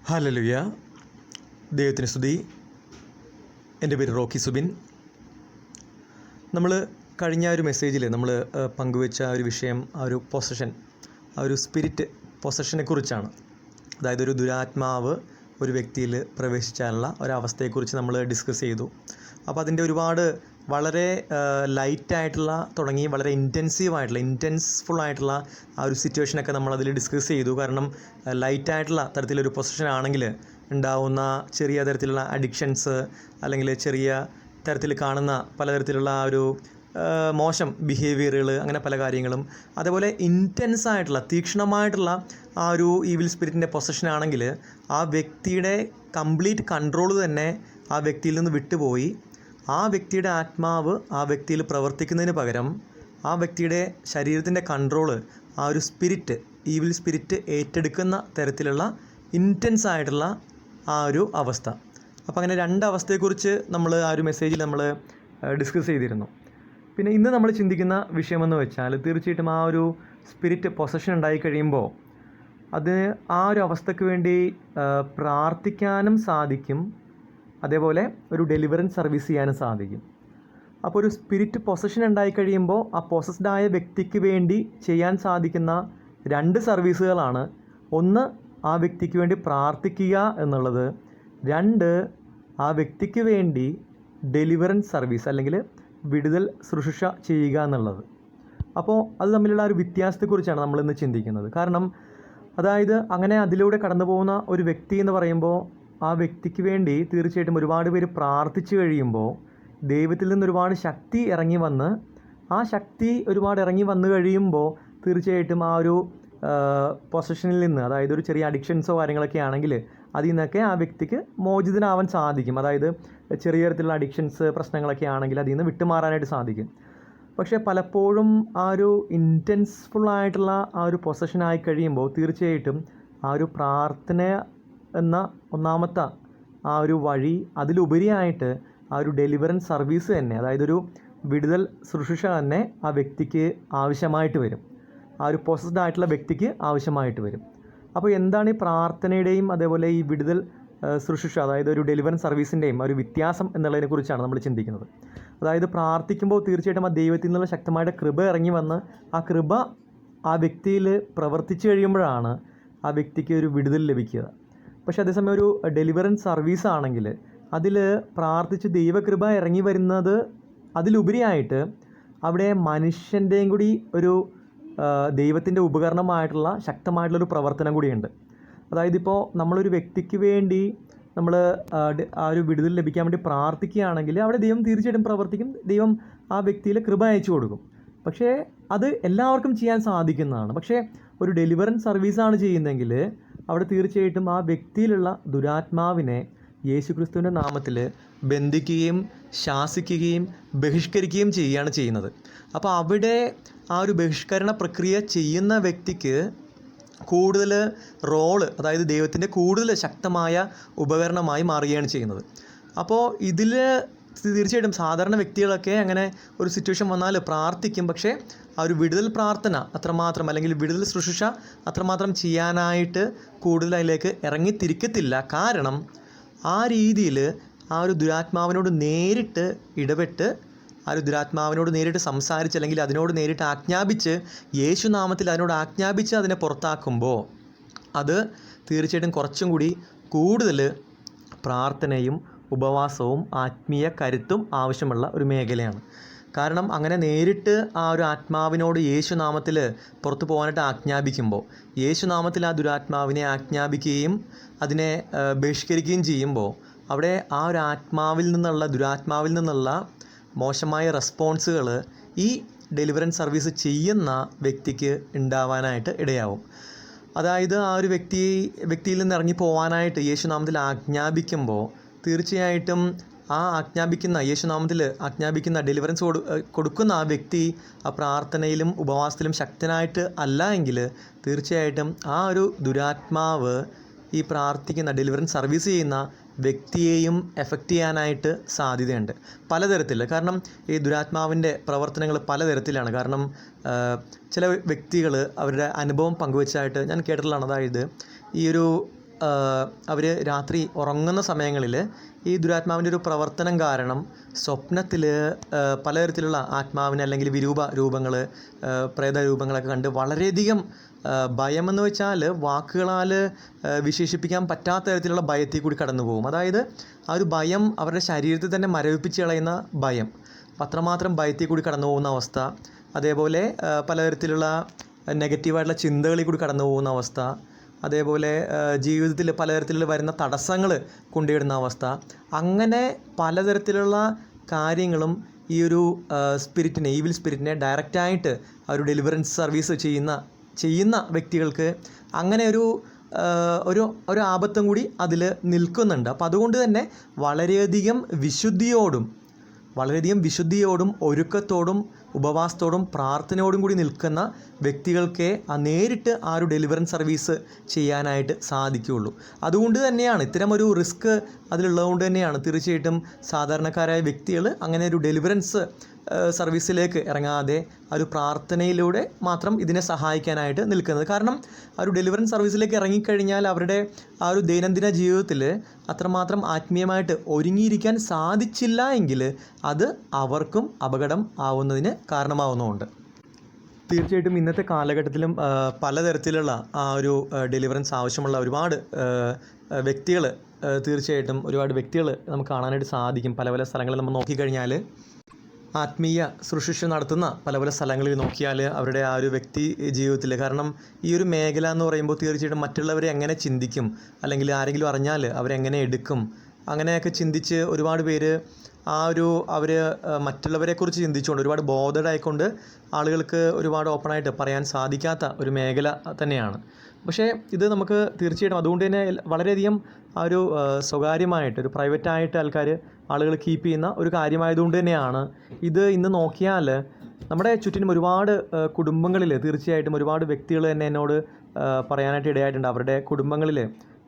Hallelujah. ദൈവത്തിന് സ്തുതി. എൻ്റെ പേര് റോക്കി സുബിൻ. നമ്മൾ കഴിഞ്ഞ ഒരു മെസ്സേജിൽ നമ്മൾ പങ്കുവെച്ച ഒരു വിഷയം ഒരു പൊസഷൻ, ഒരു സ്പിരിറ്റ് പൊസഷനെ കുറിച്ചാണ്. അതായത് ഒരു ദുരാത്മാവ് ഒരു വ്യക്തിയിൽ പ്രവേശിച്ചാലുള്ള ഒരവസ്ഥയെക്കുറിച്ച് നമ്മൾ ഡിസ്കസ് ചെയ്തു. അപ്പോൾ അതിൻ്റെ ഒരുപാട് വളരെ ലൈറ്റായിട്ടുള്ള തുടങ്ങി വളരെ ഇൻറ്റൻസ്ഫുള്ളായിട്ടുള്ള ആ ഒരു സിറ്റുവേഷനൊക്കെ നമ്മളതിൽ ഡിസ്കസ് ചെയ്തു. കാരണം ലൈറ്റായിട്ടുള്ള തരത്തിലൊരു പൊസിഷൻ ആണെങ്കിൽ ഉണ്ടാവുന്ന ചെറിയ തരത്തിലുള്ള അഡിക്ഷൻസ്, അല്ലെങ്കിൽ ചെറിയ തരത്തിൽ കാണുന്ന പലതരത്തിലുള്ള ആ ഒരു മോശം ബിഹേവിയറുകൾ, അങ്ങനെ പല കാര്യങ്ങളും. അതേപോലെ ഇൻറ്റൻസായിട്ടുള്ള തീക്ഷ്ണമായിട്ടുള്ള ആ ഒരു ഈവിൽ സ്പിരിറ്റിൻ്റെ പൊസഷനാണെങ്കിൽ ആ വ്യക്തിയുടെ കംപ്ലീറ്റ് കൺട്രോൾ തന്നെ ആ വ്യക്തിയിൽ നിന്ന് വിട്ടുപോയി ആ വ്യക്തിയുടെ ആത്മാവ് ആ വ്യക്തിയിൽ പ്രവർത്തിക്കുന്നതിന് പകരം ആ വ്യക്തിയുടെ ശരീരത്തിൻ്റെ കൺട്രോള് ആ ഒരു സ്പിരിറ്റ്, ഈവിൽ സ്പിരിറ്റ് ഏറ്റെടുക്കുന്ന തരത്തിലുള്ള ഇൻറ്റൻസ് ആയിട്ടുള്ള ആ ഒരു അവസ്ഥ. അപ്പോൾ അങ്ങനെ രണ്ട് അവസ്ഥയെക്കുറിച്ച് നമ്മൾ ആ ഒരു മെസ്സേജിൽ നമ്മൾ ഡിസ്കസ് ചെയ്തിരുന്നു. പിന്നെ ഇന്ന് നമ്മൾ ചിന്തിക്കുന്ന വിഷയമെന്ന് വെച്ചാൽ തീർച്ചയായിട്ടും ആ ഒരു സ്പിരിറ്റ് പൊസഷൻ ഉണ്ടായി കഴിയുമ്പോൾ അത് ആ ഒരു അവസ്ഥയ്ക്ക് വേണ്ടി പ്രാർത്ഥിക്കാനും സാധിക്കും, അതേപോലെ ഒരു ഡെലിവറൻസ് സർവീസ് ചെയ്യാനും സാധിക്കും. അപ്പോൾ ഒരു സ്പിരിറ്റ് പൊസഷൻ ഉണ്ടായി കഴിയുമ്പോൾ ആ പൊസസ്ഡായ വ്യക്തിക്ക് വേണ്ടി ചെയ്യാൻ സാധിക്കുന്ന രണ്ട് സർവീസുകളാണ്. ഒന്ന്, ആ വ്യക്തിക്ക് വേണ്ടി പ്രാർത്ഥിക്കുക എന്നുള്ളത്. രണ്ട്, ആ വ്യക്തിക്ക് വേണ്ടി ഡെലിവറൻസ് സർവീസ് അല്ലെങ്കിൽ വിടുതൽ ശുശ്രൂഷ ചെയ്യുക എന്നുള്ളത്. അപ്പോൾ അത് തമ്മിലുള്ള ഒരു വ്യത്യാസത്തെക്കുറിച്ചാണ് നമ്മളിന്ന് ചിന്തിക്കുന്നത്. കാരണം അതായത് അങ്ങനെ അതിലൂടെ കടന്നു പോകുന്ന ഒരു വ്യക്തി എന്ന് പറയുമ്പോൾ ആ വ്യക്തിക്ക് വേണ്ടി തീർച്ചയായിട്ടും ഒരുപാട് പേര് പ്രാർത്ഥിച്ചു കഴിയുമ്പോൾ ദൈവത്തിൽ നിന്ന് ഒരുപാട് ശക്തി ഇറങ്ങി വന്ന് ആ ശക്തി ഒരുപാട് ഇറങ്ങി വന്നു കഴിയുമ്പോൾ തീർച്ചയായിട്ടും ആ ഒരു പൊസഷനിൽ നിന്ന്, അതായത് ഒരു ചെറിയ അഡിക്ഷൻസോ കാര്യങ്ങളൊക്കെ ആണെങ്കിൽ അതിൽ നിന്നൊക്കെ ആ വ്യക്തിക്ക് മോചിതനാവാൻ സാധിക്കും. അതായത് ചെറിയ തരത്തിലുള്ള അഡിക്ഷൻസ് പ്രശ്നങ്ങളൊക്കെ ആണെങ്കിൽ അതിൽ നിന്ന് വിട്ടുമാറാനായിട്ട് സാധിക്കും. പക്ഷേ പലപ്പോഴും ആ ഒരു ഇൻറ്റൻസ്ഫുള്ളായിട്ടുള്ള ആ ഒരു പൊസഷനായി കഴിയുമ്പോൾ തീർച്ചയായിട്ടും ആ ഒരു പ്രാർത്ഥന എന്ന ഒന്നാമത്തെ ആ ഒരു വഴി, അതിലുപരിയായിട്ട് ആ ഒരു ഡെലിവറൻസ് സർവീസ് തന്നെ, അതായത് ഒരു വിടുതൽ ശുശ്രൂഷ തന്നെ ആ വ്യക്തിക്ക് ആവശ്യമായിട്ട് വരും, ആ ഒരു പൊസസ്ഡ് ആയിട്ടുള്ള വ്യക്തിക്ക് ആവശ്യമായിട്ട് വരും. അപ്പോൾ എന്താണ് ഈ പ്രാർത്ഥനയുടെയും അതേപോലെ ഈ വിടുതൽ ശുശ്രൂഷ, അതായത് ഒരു ഡെലിവറൻസ് സർവീസിൻ്റെയും ഒരു വ്യത്യാസം എന്നുള്ളതിനെക്കുറിച്ചാണ് നമ്മൾ ചിന്തിക്കുന്നത്. അതായത് പ്രാർത്ഥിക്കുമ്പോൾ തീർച്ചയായിട്ടും ആ ദൈവത്തിൽ നിന്നുള്ള ശക്തമായിട്ട് കൃപ ഇറങ്ങി വന്ന് ആ കൃപ ആ വ്യക്തിയിൽ പ്രവർത്തിച്ചു കഴിയുമ്പോഴാണ് ആ വ്യക്തിക്ക് ഒരു വിടുതൽ ലഭിക്കുക. പക്ഷേ അതേസമയം ഒരു ഡെലിവറൻസ് സർവീസ് ആണെങ്കിൽ അതിൽ പ്രാർത്ഥിച്ച് ദൈവകൃപ ഇറങ്ങി വരുന്നത് അതിലുപരിയായിട്ട് അവിടെ മനുഷ്യൻ്റെയും കൂടി ഒരു ദൈവത്തിൻ്റെ ഉപകരണമായിട്ടുള്ള ശക്തമായിട്ടുള്ളൊരു പ്രവർത്തനം കൂടിയുണ്ട്. അതായത് ഇപ്പോൾ നമ്മളൊരു വ്യക്തിക്ക് വേണ്ടി നമ്മൾ ആ ഒരു വിടുതൽ ലഭിക്കാൻ വേണ്ടി പ്രാർത്ഥിക്കുകയാണെങ്കിൽ അവിടെ ദൈവം തീർച്ചയായിട്ടും പ്രവർത്തിക്കും, ദൈവം ആ വ്യക്തിയിൽ കൃപ അയച്ചു കൊടുക്കും. പക്ഷേ അത് എല്ലാവർക്കും ചെയ്യാൻ സാധിക്കുന്നതാണ്. പക്ഷേ ഒരു ഡെലിവറൻസ് സർവീസാണ് ചെയ്യുന്നതെങ്കിൽ അവിടെ തീർച്ചയായിട്ടും ആ വ്യക്തിയിലുള്ള ദുരാത്മാവിനെ യേശുക്രിസ്തുവിൻ്റെ നാമത്തിൽ ബന്ധിക്കുകയും ശാസിക്കുകയും ബഹിഷ്കരിക്കുകയും ചെയ്യുകയാണ് ചെയ്യുന്നത്. അപ്പോൾ അവിടെ ആ ഒരു ബഹിഷ്കരണ പ്രക്രിയ ചെയ്യുന്ന വ്യക്തിക്ക് കൂടുതൽ റോള്, അതായത് ദൈവത്തിൻ്റെ കൂടുതൽ ശക്തമായ ഉപകരണമായി മാറുകയാണ് ചെയ്യുന്നത്. അപ്പോൾ ഇതിൽ തീർച്ചയായിട്ടും സാധാരണ വ്യക്തികളൊക്കെ അങ്ങനെ ഒരു സിറ്റുവേഷൻ വന്നാൽ പ്രാർത്ഥിക്കും, പക്ഷേ ആ ഒരു വിടുതൽ പ്രാർത്ഥന അത്രമാത്രം, അല്ലെങ്കിൽ വിടുതൽ ശുശ്രൂഷ അത്രമാത്രം ചെയ്യാനായിട്ട് കൂടുതൽ അതിലേക്ക് ഇറങ്ങിത്തിരിക്കത്തില്ല. കാരണം ആ രീതിയിൽ ആ ഒരു ദുരാത്മാവിനോട് നേരിട്ട് ഇടപെട്ട് ആ ഒരു ദുരാത്മാവിനോട് നേരിട്ട് സംസാരിച്ച്, അല്ലെങ്കിൽ അതിനോട് നേരിട്ട് ആജ്ഞാപിച്ച്, യേശുനാമത്തിൽ അതിനോട് ആജ്ഞാപിച്ച് അതിനെ പുറത്താക്കുമ്പോൾ അത് തീർച്ചയായിട്ടും കുറച്ചും കൂടി കൂടുതൽ പ്രാർത്ഥനയും ഉപവാസവും ആത്മീയ കരുത്തും ആവശ്യമുള്ള ഒരു മേഖലയാണ്. കാരണം അങ്ങനെ നേരിട്ട് ആ ഒരു ആത്മാവിനോട് യേശുനാമത്തിൽ പുറത്തു പോകാനായിട്ട് ആജ്ഞാപിക്കുമ്പോൾ, യേശുനാമത്തിൽ ആ ദുരാത്മാവിനെ ആജ്ഞാപിക്കുകയും അതിനെ ബഹിഷ്കരിക്കുകയും ചെയ്യുമ്പോൾ അവിടെ ആ ഒരു ദുരാത്മാവിൽ നിന്നുള്ള മോശമായ റെസ്പോൺസുകൾ ഈ ഡെലിവറൻസ് സർവീസ് ചെയ്യുന്ന വ്യക്തിക്ക് ഉണ്ടാവാനായിട്ട് ഇടയാവും. അതായത് ആ ഒരു വ്യക്തിയിൽ നിന്ന് ഇറങ്ങിപ്പോവാനായിട്ട് യേശുനാമത്തിൽ ആജ്ഞാപിക്കുമ്പോൾ തീർച്ചയായിട്ടും ആ യേശുനാമത്തിൽ ആജ്ഞാപിക്കുന്ന ഡെലിവറൻസ് കൊടുക്കുന്ന ആ വ്യക്തി ആ പ്രാർത്ഥനയിലും ഉപവാസത്തിലും ശക്തനായിട്ട് അല്ല എങ്കിൽ തീർച്ചയായിട്ടും ആ ഒരു ദുരാത്മാവ് ഈ പ്രാർത്ഥിക്കുന്ന ഡെലിവറൻസ് സർവീസ് ചെയ്യുന്ന വ്യക്തിയെയും എഫക്റ്റ് ചെയ്യാനായിട്ട് സാധ്യതയുണ്ട് പലതരത്തിൽ. കാരണം ഈ ദുരാത്മാവിൻ്റെ പ്രവർത്തനങ്ങൾ പലതരത്തിലാണ്. കാരണം ചില വ്യക്തികൾ അവരുടെ അനുഭവം പങ്കുവച്ചായിട്ട് ഞാൻ കേട്ടിട്ടുള്ളതാണ്. അതായത് ഈ ഒരു അവർ രാത്രി ഉറങ്ങുന്ന സമയങ്ങളിൽ ഈ ദുരാത്മാവിൻ്റെ ഒരു പ്രവർത്തനം കാരണം സ്വപ്നത്തിൽ പലതരത്തിലുള്ള ആത്മാവിനെ അല്ലെങ്കിൽ വിരൂപ രൂപങ്ങൾ, പ്രേത രൂപങ്ങളൊക്കെ കണ്ട് വളരെയധികം ഭയമെന്ന് വെച്ചാൽ വാക്കുകളാൽ വിശേഷിപ്പിക്കാൻ പറ്റാത്ത തരത്തിലുള്ള ഭയത്തിൽ കൂടി കടന്നു പോകും. അതായത് ആ ഒരു ഭയം അവരുടെ ശരീരത്തിൽ തന്നെ മരവിപ്പിച്ച് കളയുന്ന ഭയം, അപ്പം അത്രമാത്രം ഭയത്തിൽ കൂടി കടന്നു പോകുന്ന അവസ്ഥ. അതേപോലെ പലതരത്തിലുള്ള നെഗറ്റീവായിട്ടുള്ള ചിന്തകളിൽ കൂടി കടന്നു പോകുന്ന അവസ്ഥ. അതേപോലെ ജീവിതത്തിൽ പലതരത്തിലുള്ള വരുന്ന തടസ്സങ്ങൾ കൊണ്ടുവരുന്ന അവസ്ഥ. അങ്ങനെ പലതരത്തിലുള്ള കാര്യങ്ങളും ഈ ഒരു സ്പിരിറ്റിനെ, ഈവിൽ സ്പിരിറ്റിനെ ഡയറക്റ്റായിട്ട് ആ ഒരു ഡെലിവറൻസ് സർവീസ് ചെയ്യുന്ന വ്യക്തികൾക്ക് അങ്ങനെ ഒരു ആപത്തും കൂടി അതിൽ നിൽക്കുന്നുണ്ട്. അപ്പോൾ അതുകൊണ്ട് തന്നെ വളരെയധികം വിശുദ്ധിയോടും ഒരുക്കത്തോടും ഉപവാസത്തോടും പ്രാർത്ഥനയോടും കൂടി നിൽക്കുന്ന വ്യക്തികൾക്കേ നേരിട്ട് ആ ഒരു ഡെലിവറൻസ് സർവീസ് ചെയ്യാനായിട്ട് സാധിക്കുകയുള്ളൂ. അതുകൊണ്ട് തന്നെയാണ് ഇത്തരമൊരു റിസ്ക് അതിലുള്ളതുകൊണ്ട് തന്നെയാണ് തീർച്ചയായിട്ടും സാധാരണക്കാരായ വ്യക്തികൾ അങ്ങനെ ഒരു ഡെലിവറൻസ് സർവീസിലേക്ക് ഇറങ്ങാതെ ആ ഒരു പ്രാർത്ഥനയിലൂടെ മാത്രം ഇതിനെ സഹായിക്കാനായിട്ട് നിൽക്കുന്നത്. കാരണം ആ ഒരു ഡെലിവറൻസ് സർവീസിലേക്ക് ഇറങ്ങിക്കഴിഞ്ഞാൽ അവരുടെ ആ ഒരു ദൈനംദിന ജീവിതത്തിൽ അത്രമാത്രം ആത്മീയമായിട്ട് ഒരുങ്ങിയിരിക്കാൻ സാധിച്ചില്ല എങ്കിൽ അത് അവർക്കും അപകടം ആവുന്നതിന് കാരണമാവുന്നുമുണ്ട്. തീർച്ചയായിട്ടും ഇന്നത്തെ കാലഘട്ടത്തിലും പലതരത്തിലുള്ള ആ ഒരു ഡെലിവറൻസ് ആവശ്യമുള്ള ഒരുപാട് വ്യക്തികൾ നമുക്ക് കാണാനായിട്ട് സാധിക്കും. പല പല സ്ഥലങ്ങളിൽ നമ്മൾ നോക്കിക്കഴിഞ്ഞാൽ ആത്മീയ ശുശ്രൂഷ നടത്തുന്ന പല പല സ്ഥലങ്ങളിൽ നോക്കിയാൽ അവരുടെ ആ ഒരു വ്യക്തി ജീവിതത്തിൽ, കാരണം ഈ ഒരു മേഖല എന്ന് പറയുമ്പോൾ തീർച്ചയായിട്ടും മറ്റുള്ളവരെ എങ്ങനെ ചിന്തിക്കും, അല്ലെങ്കിൽ ആരെങ്കിലും അറിഞ്ഞാൽ അവരെങ്ങനെ എടുക്കും, അങ്ങനെയൊക്കെ ചിന്തിച്ച് ഒരുപാട് പേര് അവർ മറ്റുള്ളവരെക്കുറിച്ച് ചിന്തിച്ചുകൊണ്ട് ഒരുപാട് ബോധഡായിക്കൊണ്ട് ആളുകൾക്ക് ഒരുപാട് ഓപ്പണായിട്ട് പറയാൻ സാധിക്കാത്ത ഒരു മേഖല തന്നെയാണ്. പക്ഷേ ഇത് നമുക്ക് തീർച്ചയായിട്ടും അതുകൊണ്ട് തന്നെ വളരെയധികം ആ ഒരു സ്വകാര്യമായിട്ട് ഒരു പ്രൈവറ്റായിട്ട് ആളുകൾ കീപ്പ് ചെയ്യുന്ന ഒരു കാര്യമായതുകൊണ്ട് തന്നെയാണ് ഇത് ഇന്ന് നോക്കിയാൽ നമ്മുടെ ചുറ്റിനും ഒരുപാട് കുടുംബങ്ങളിൽ തീർച്ചയായിട്ടും ഒരുപാട് വ്യക്തികൾ തന്നെ എന്നോട് പറയാനായിട്ട് ഇടയായിട്ടുണ്ട്. അവരുടെ കുടുംബങ്ങളിൽ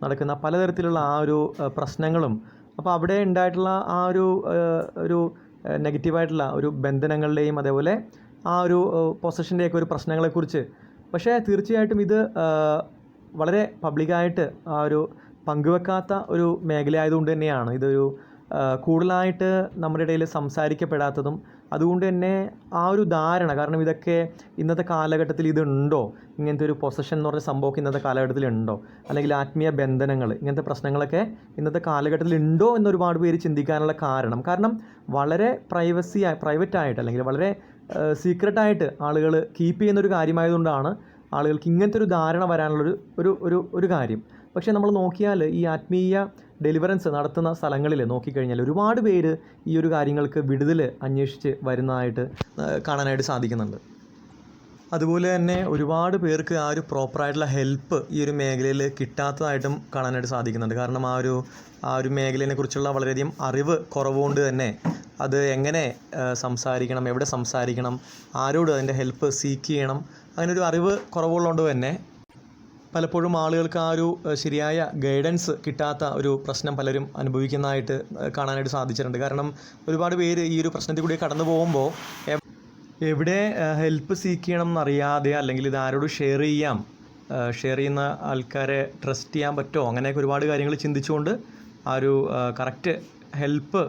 നടക്കുന്ന പലതരത്തിലുള്ള ആ ഒരു പ്രശ്നങ്ങളും, അപ്പോൾ അവിടെ ഉണ്ടായിട്ടുള്ള ആ ഒരു നെഗറ്റീവായിട്ടുള്ള ഒരു ബന്ധനങ്ങളുടെയും അതേപോലെ ആ ഒരു പൊസഷൻ്റെയൊക്കെ ഒരു പ്രശ്നങ്ങളെക്കുറിച്ച്. പക്ഷേ തീർച്ചയായിട്ടും ഇത് വളരെ പബ്ലിക്കായിട്ട് ആ ഒരു പങ്കുവെക്കാത്ത ഒരു മേഖലയായതുകൊണ്ട് തന്നെയാണ് ഇതൊരു കൂടുതലായിട്ട് നമ്മുടെ ഇടയിൽ സംസാരിക്കപ്പെടാത്തതും. അതുകൊണ്ട് തന്നെ ആ ഒരു ധാരണ, കാരണം ഇതൊക്കെ ഇന്നത്തെ കാലഘട്ടത്തിൽ ഇതുണ്ടോ, ഇങ്ങനത്തെ ഒരു പൊസഷൻ എന്ന് പറഞ്ഞ സംഭവമൊക്കെ ഇന്നത്തെ കാലഘട്ടത്തിൽ ഉണ്ടോ, അല്ലെങ്കിൽ ആത്മീയ ബന്ധനങ്ങൾ, ഇങ്ങനത്തെ പ്രശ്നങ്ങളൊക്കെ ഇന്നത്തെ കാലഘട്ടത്തിൽ ഉണ്ടോ എന്നൊരുപാട് പേര് ചിന്തിക്കാനുള്ള കാരണം വളരെ പ്രൈവറ്റായിട്ട് അല്ലെങ്കിൽ വളരെ സീക്രട്ടായിട്ട് ആളുകൾ കീപ്പ് ചെയ്യുന്നൊരു കാര്യമായതുകൊണ്ടാണ് ആളുകൾക്ക് ഇങ്ങനത്തെ ഒരു ധാരണ വരാനുള്ളൊരു കാര്യം. പക്ഷേ നമ്മൾ നോക്കിയാൽ ഈ ആത്മീയ ഡെലിവറൻസ് നടത്തുന്ന സ്ഥലങ്ങളിൽ നോക്കിക്കഴിഞ്ഞാൽ ഒരുപാട് പേര് ഈ ഒരു കാര്യങ്ങൾക്ക് വിടുതൽ അന്വേഷിച്ച് വരുന്നതായിട്ട് കാണാനായിട്ട് സാധിക്കുന്നുണ്ട്. അതുപോലെ തന്നെ ഒരുപാട് പേർക്ക് ആ ഒരു പ്രോപ്പറായിട്ടുള്ള ഹെൽപ്പ് ഈ ഒരു മേഖലയിൽ കിട്ടാത്തതായിട്ടും കാണാനായിട്ട് സാധിക്കുന്നുണ്ട്. കാരണം ആ ഒരു മേഖലയെക്കുറിച്ചുള്ള വളരെയധികം അറിവ് കുറവുകൊണ്ട് തന്നെ അത് എങ്ങനെ സംസാരിക്കണം, എവിടെ സംസാരിക്കണം, ആരോട് അതിൻ്റെ ഹെൽപ്പ് സീക്ക് ചെയ്യണം, അങ്ങനെ ഒരു അറിവ് കുറവുള്ളതുകൊണ്ട് തന്നെ പലപ്പോഴും ആളുകൾക്ക് ആ ഒരു ശരിയായ ഗൈഡൻസ് കിട്ടാത്ത ഒരു പ്രശ്നം പലരും അനുഭവിക്കുന്നതായിട്ട് കാണാനായിട്ട് സാധിച്ചിട്ടുണ്ട്. കാരണം ഒരുപാട് പേര് ഈ ഒരു പ്രശ്നത്തിൽ കൂടി കടന്നു പോകുമ്പോൾ എവിടെ ഹെൽപ്പ് സീക്ക് ചെയ്യണം എന്നറിയാതെ, അല്ലെങ്കിൽ ഇത് ആരോട് ഷെയർ ചെയ്യുന്ന ആൾക്കാരെ ട്രസ്റ്റ് ചെയ്യാൻ പറ്റുമോ, അങ്ങനെയൊക്കെ ഒരുപാട് കാര്യങ്ങൾ ചിന്തിച്ചുകൊണ്ട് ആ ഒരു കറക്റ്റ് ഹെൽപ്പ്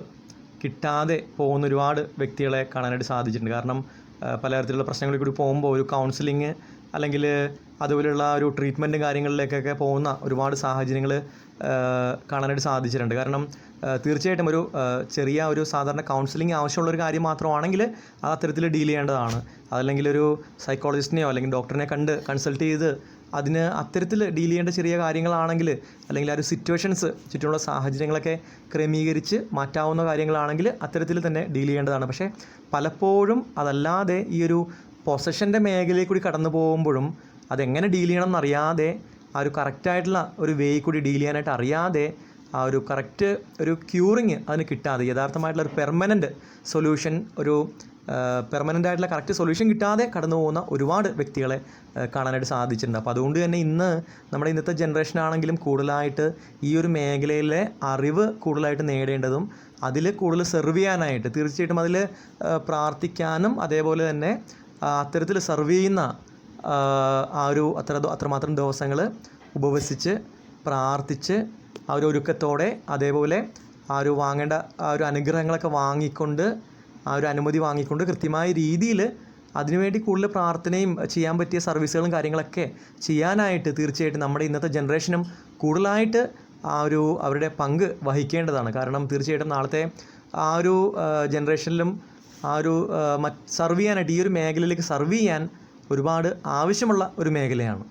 കിട്ടാതെ പോകുന്ന ഒരുപാട് വ്യക്തികളെ കാണാനായിട്ട് സാധിച്ചിട്ടുണ്ട്. കാരണം പലതരത്തിലുള്ള പ്രശ്നങ്ങളിൽ കൂടി പോകുമ്പോൾ ഒരു കൗൺസിലിങ് അല്ലെങ്കിൽ അതുപോലെയുള്ള ഒരു ട്രീറ്റ്മെൻറ്റും കാര്യങ്ങളിലേക്കൊക്കെ പോകുന്ന ഒരുപാട് സാഹചര്യങ്ങൾ കാണാനായിട്ട് സാധിച്ചിട്ടുണ്ട്. കാരണം തീർച്ചയായിട്ടും ഒരു ചെറിയ ഒരു സാധാരണ കൗൺസിലിംഗ് ആവശ്യമുള്ളൊരു കാര്യം മാത്രമാണെങ്കിൽ അത് അത്തരത്തിൽ ഡീൽ ചെയ്യേണ്ടതാണ്. അതല്ലെങ്കിൽ ഒരു സൈക്കോളജിസ്റ്റിനെയോ അല്ലെങ്കിൽ ഡോക്ടറിനെ കൺസൾട്ട് ചെയ്ത് അതിന് അത്തരത്തിൽ ഡീൽ ചെയ്യേണ്ട ചെറിയ കാര്യങ്ങളാണെങ്കിൽ, അല്ലെങ്കിൽ ആ ഒരു സിറ്റുവേഷൻസ് ചുറ്റുമുള്ള സാഹചര്യങ്ങളൊക്കെ ക്രമീകരിച്ച് മാറ്റാവുന്ന കാര്യങ്ങളാണെങ്കിൽ അത്തരത്തിൽ തന്നെ ഡീൽ ചെയ്യേണ്ടതാണ്. പക്ഷേ പലപ്പോഴും അതല്ലാതെ ഈ ഒരു പൊസഷൻ്റെ മേഖലയിൽ കൂടി കടന്നു പോകുമ്പോഴും അതെങ്ങനെ ഡീൽ ചെയ്യണം എന്നറിയാതെ, ആ ഒരു കറക്റ്റായിട്ടുള്ള ഒരു വേയിൽ കൂടി ഡീൽ ചെയ്യാനായിട്ട് അറിയാതെ, ആ ഒരു കറക്റ്റ് ഒരു ക്യൂറിങ് അതിന് കിട്ടാതെ, യഥാർത്ഥമായിട്ടുള്ള ഒരു പെർമനൻറ്റ് സൊല്യൂഷൻ, ഒരു പെർമനൻ്റ് ആയിട്ടുള്ള കറക്റ്റ് സൊല്യൂഷൻ കിട്ടാതെ കടന്നു പോകുന്ന ഒരുപാട് വ്യക്തികളെ കാണാനായിട്ട് സാധിച്ചിട്ടുണ്ട്. അപ്പോൾ അതുകൊണ്ട് തന്നെ നമ്മുടെ ഇന്നത്തെ ജനറേഷനാണെങ്കിലും കൂടുതലായിട്ട് ഈ ഒരു മേഖലയിലെ അറിവ് കൂടുതലായിട്ട് നേടേണ്ടതും അതിൽ കൂടുതൽ സെർവ് ചെയ്യാനായിട്ട്, തീർച്ചയായിട്ടും അതിൽ പ്രാർത്ഥിക്കാനും അതേപോലെ തന്നെ അത്തരത്തിൽ സെർവ് ചെയ്യുന്ന അത്രമാത്രം ദിവസങ്ങൾ ഉപവസിച്ച് പ്രാർത്ഥിച്ച് ആ ഒരു ഒരുക്കത്തോടെ അതേപോലെ ആ ഒരു വാങ്ങേണ്ട ആ ഒരു അനുഗ്രഹങ്ങളൊക്കെ വാങ്ങിക്കൊണ്ട് ആ ഒരു അനുമതി വാങ്ങിക്കൊണ്ട് കൃത്യമായ രീതിയിൽ അതിനുവേണ്ടി കൂടുതൽ പ്രാർത്ഥനയും ചെയ്യാൻ പറ്റിയ സർവീസുകളും കാര്യങ്ങളൊക്കെ ചെയ്യാനായിട്ട് തീർച്ചയായിട്ടും നമ്മുടെ ഇന്നത്തെ ജനറേഷനും കൂടുതലായിട്ട് ആ ഒരു അവരുടെ പങ്ക് വഹിക്കേണ്ടതാണ്. കാരണം തീർച്ചയായിട്ടും നാളത്തെ ആ ഒരു ജനറേഷനിലും ആ ഒരു സർവ് ചെയ്യാനായിട്ട് ഈ ഒരു മേഖലയിലേക്ക് സർവ് ചെയ്യാൻ ഒരുപാട് ആവശ്യമുള്ള ഒരു മേഖലയാണ്.